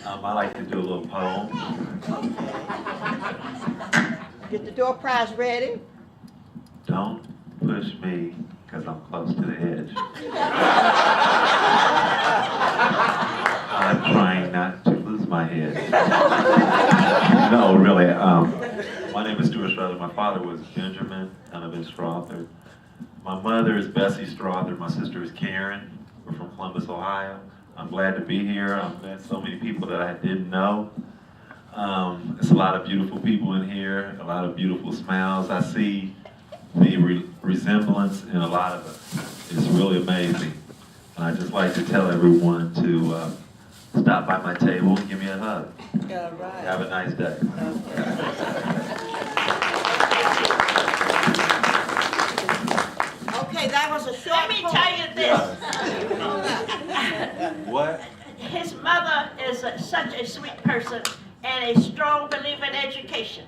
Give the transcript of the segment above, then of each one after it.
I like to do a little poem. Get the door prize ready. Don't push me, because I'm close to the edge. I'm trying not to lose my head. No, really. My name is Strother'S. My father was Benjamin, and I've been Strother. My mother is Bessie Strother. My sister is Karen. We're from Columbus, Ohio. I'm glad to be here. I've met so many people that I didn't know. There's a lot of beautiful people in here, a lot of beautiful smiles. I see the resemblance in a lot of us. It's really amazing. And I'd just like to tell everyone to stop by my table and give me a hug. All right. Have a nice day. Okay, that was a short Let me tell you this. What? His mother is such a sweet person and a strong believer in education.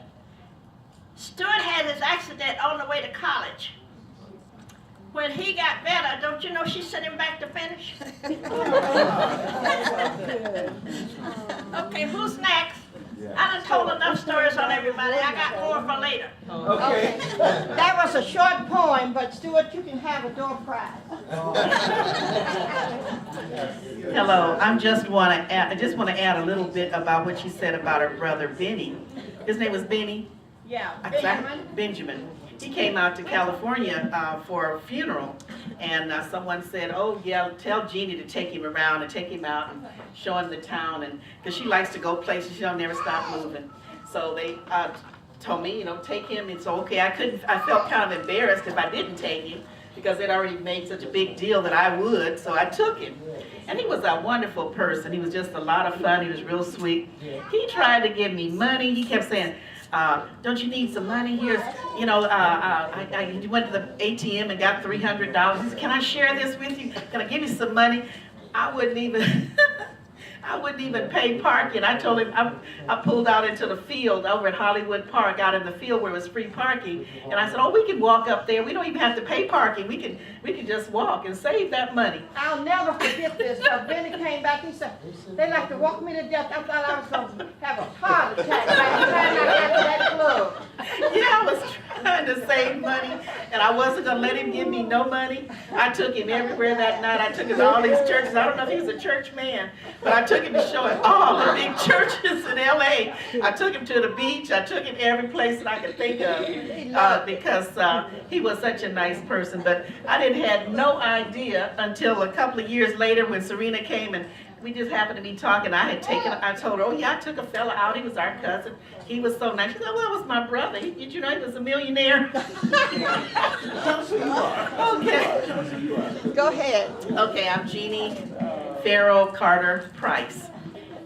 Stuart had his accident on the way to college. When he got better, don't you know she sent him back to finish? Okay, who's next? I done told enough stories on everybody. I got more for later. Okay. That was a short poem, but Stuart, you can have a door prize. Hello, I just want to add a little bit about what she said about her brother Benny. His name was Benny? Yeah, Benjamin. He came out to California for a funeral, and someone said, "Oh yeah, tell Jeannie to take him around and take him out and show him the town, and because she likes to go places, she'll never stop moving." So they told me, take him. It's okay. I felt kind of embarrassed if I didn't take him because they'd already made such a big deal that I would, so I took him. And he was a wonderful person. He was just a lot of fun. He was real sweet. He tried to give me money. He kept saying, don't you need some money? Here's, I went to the ATM and got $300. He said, can I share this with you? Can I give you some money? I wouldn't even, I wouldn't even pay parking. I told him, I pulled out into the field over at Hollywood Park, out in the field where it was free parking. And I said, oh, we can walk up there. We don't even have to pay parking. We can just walk and save that money. I'll never forget this. Benny came back, he said, they like to walk me to death. I thought I was going to have a heart attack by the time I got to that club. Yeah, I was trying to save money, and I wasn't going to let him give me no money. I took him everywhere that night. I took him to all these churches. I don't know if he was a church man, but I took him to show him all the big churches in L.A. I took him to the beach. I took him every place that I could think of because he was such a nice person. But I had no idea until a couple of years later when Serena came and we just happened to be talking. I told her, oh yeah, I took a fella out. He was our cousin. He was so nice. She said, well, that was my brother. Did you know he was a millionaire? Okay. Go ahead. Okay, I'm Jeannie Farrell Carter Price.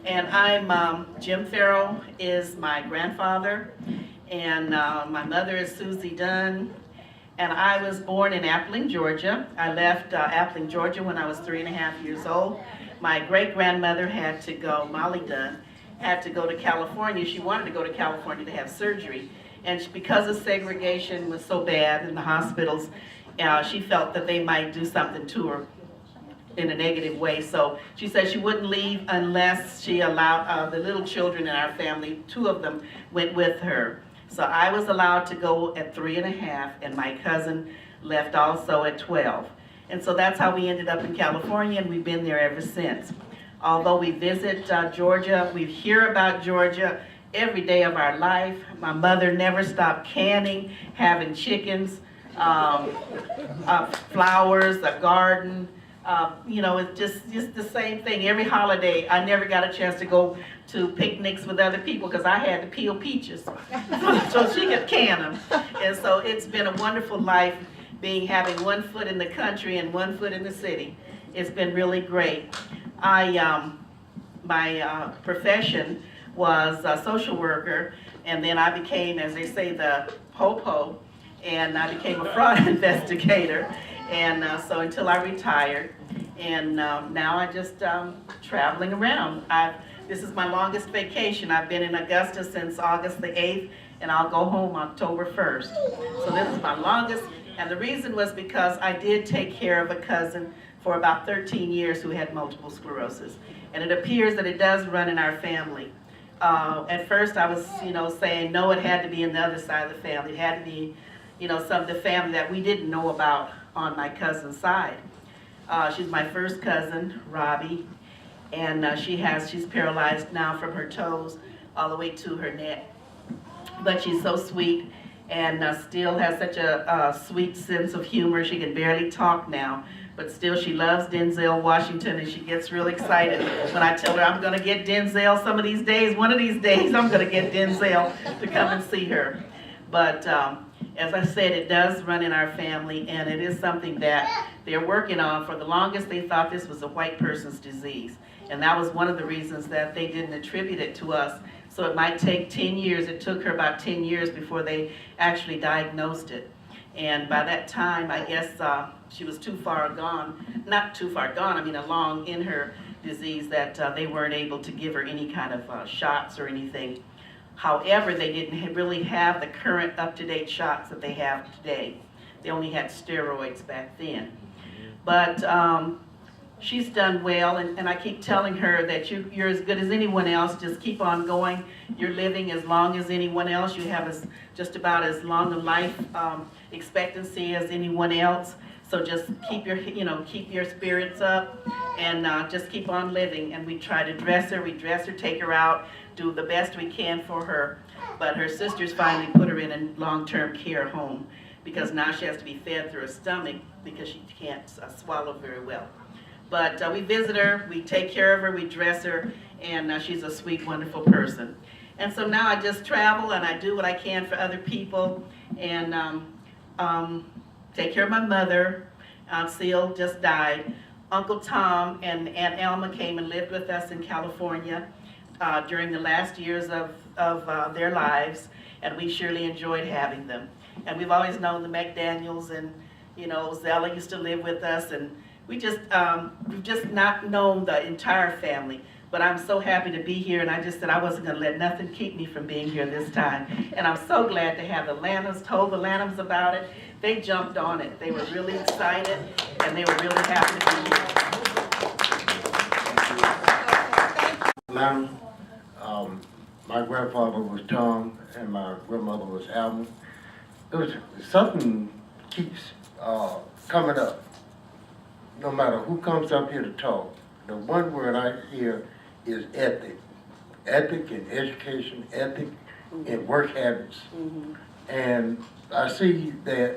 And I'm, Jim Farrell is my grandfather. And my mother is Susie Dunn. And I was born in Appling, Georgia. I left Appling, Georgia when I was 3.5 years old. My great-grandmother had to go, Molly Dunn, had to go to California. She wanted to go to California to have surgery. And because the segregation was so bad in the hospitals, she felt that they might do something to her in a negative way. So she said she wouldn't leave unless she allowed the little children in our family, 2 of them went with her. So I was allowed to go at 3.5, and my cousin left also at 12. And so that's how we ended up in California, and we've been there ever since. Although we visit Georgia, we hear about Georgia every day of our life. My mother never stopped canning, having chickens, flowers, a garden. It's just the same thing. Every holiday, I never got a chance to go to picnics with other people because I had to peel peaches so she could can them. And so it's been a wonderful life having 1 foot in the country and 1 foot in the city. It's been really great. My profession was a social worker, and then I became, as they say, the po-po, and I became a fraud investigator. And so until I retired, and now I just traveling around. This is my longest vacation. I've been in Augusta since August the 8th, and I'll go home October 1st. So this is my longest, and the reason was because I did take care of a cousin for about 13 years who had multiple sclerosis. And it appears that it does run in our family. At first I was, saying no, it had to be in the other side of the family. It had to be, some of the family that we didn't know about on my cousin's side. She's my first cousin, Robbie, and she's paralyzed now from her toes all the way to her neck. But she's so sweet and still has such a sweet sense of humor. She can barely talk now, but still she loves Denzel Washington, and she gets real excited when I tell her I'm gonna get Denzel some of these days. One of these days I'm gonna get Denzel to come and see her. But as I said, it does run in our family, and it is something that they're working on. For the longest, they thought this was a white person's disease, and that was one of the reasons that they didn't attribute it to us. So it might take 10 years. It took her about 10 years before they actually diagnosed it. And by that time, I guess she was too far gone, not too far gone, I mean along in her disease, that they weren't able to give her any kind of shots or anything. However, they didn't really have the current up-to-date shots that they have today. They only had steroids back then. But she's done well, and I keep telling her that you're as good as anyone else. Just keep on going. You're living as long as anyone else. You have just about as long a life expectancy as anyone else. So just keep your spirits up, and just keep on living. And we try to dress her, take her out, do the best we can for her. But her sisters finally put her in a long-term care home, because now she has to be fed through her stomach because she can't swallow very well. But we visit her, we take care of her, we dress her, and she's a sweet, wonderful person. And so now I just travel and I do what I can for other people, and take care of my mother. Aunt Seal just died. Uncle Tom and Aunt Elma came and lived with us in California during the last years of their lives, and we surely enjoyed having them. And we've always known the McDaniels, and Zella used to live with us, and we've just not known the entire family. But I'm so happy to be here, and I just said I wasn't going to let nothing keep me from being here this time. And I'm so glad to have the Lanhams, told the Lanhams about it. They jumped on it. They were really excited, and they were really happy to be here. Lanham, my grandfather was Tom, and my grandmother was Alma. It was something keeps coming up. No matter who comes up here to talk, the one word I hear is ethic. Ethic in education, ethic in work habits. And I see that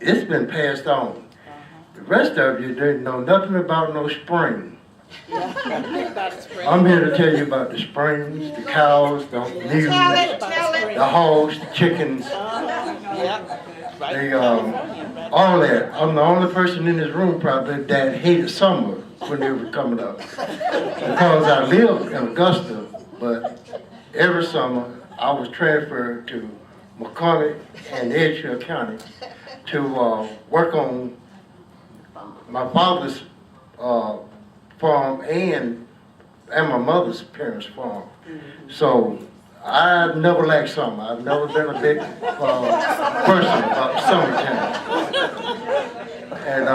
it's been passed on. The rest of you didn't know nothing about no spring. I'm here to tell you about the springs, the cows, the mules, the hogs, the chickens, all that. I'm the only person in this room probably that hated summer when they were coming up. Because I lived in Augusta, but every summer I was transferred to McCormick and Edgehill County to work on my father's farm and my mother's parents' farm. So I've never liked summer. I've never been a big person about summertime. And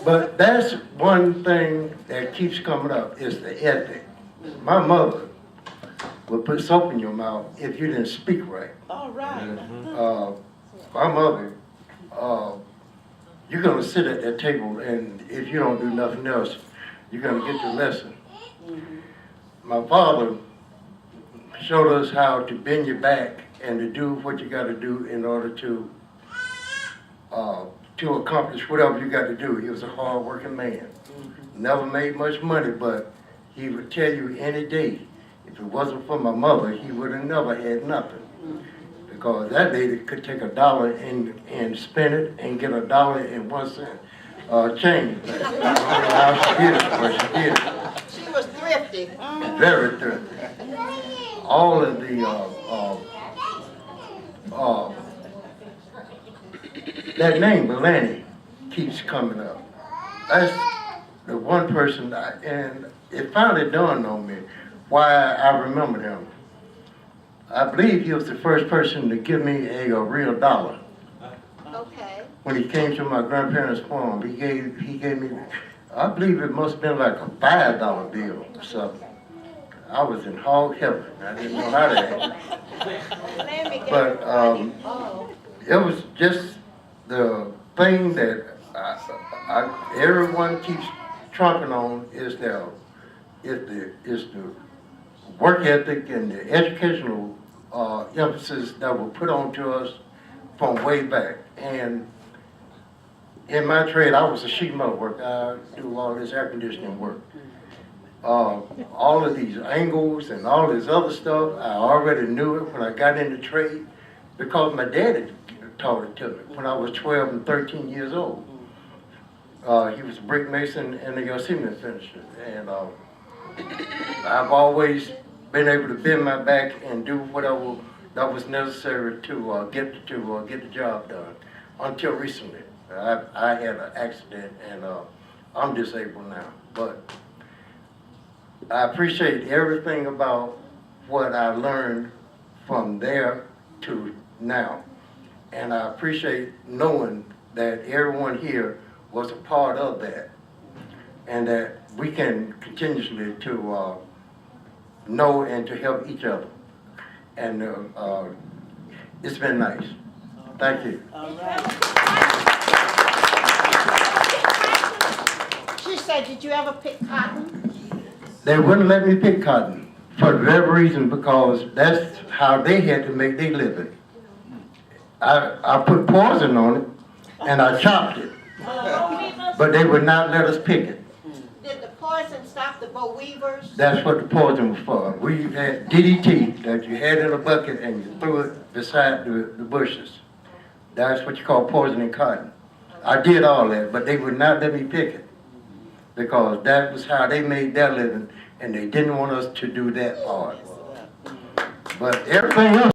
but that's one thing that keeps coming up is the ethic. My mother would put soap in your mouth if you didn't speak right. All right. My mother, you're gonna sit at that table, and if you don't do nothing else, you're gonna get your lesson. My father showed us how to bend your back and to do what you gotta do in order to accomplish whatever you gotta do. He was a hard-working man. Never made much money, but he would tell you any day, if it wasn't for my mother, he would have never had nothing. Because that lady could take $1 and spend it and get $1.01 change. I don't know how she did it, but she did it. She was thrifty. Very thrifty. All of the that name, Belani, keeps coming up. That's the one person, and it finally dawned on me why I remembered him. I believe he was the first person to give me a real dollar. Okay. When he came to my grandparents' farm, he gave me I believe it must have been like a $5 bill or something. I was in hog heaven. I didn't know how to act. But it was just the thing that everyone keeps trumping on is the work ethic and the educational emphasis that were put onto us from way back. And in my trade, I was a sheet metal worker. I do all this air conditioning work. All of these angles and all this other stuff, I already knew it when I got into trade because my daddy taught it to me when I was 12 and 13 years old. He was a brick mason and a cement finisher. And I've always been able to bend my back and do whatever that was necessary to get the job done until recently. I had an accident and I'm disabled now. But I appreciate everything about what I learned from there to now. And I appreciate knowing that everyone here was a part of that and that we can continuously to know and to help each other. And it's been nice. Thank you. All right. She said, did you ever pick cotton? They wouldn't let me pick cotton for the very reason because that's how they had to make their living. I put poison on it and I chopped it, but they would not let us pick it. Did the poison stop the boll weavers? That's what the poison was for. We had DDT that you had in a bucket and you threw it beside the bushes. That's what you call poisoning cotton. I did all that, but they would not let me pick it because that was how they made their living and they didn't want us to do that part. But everything else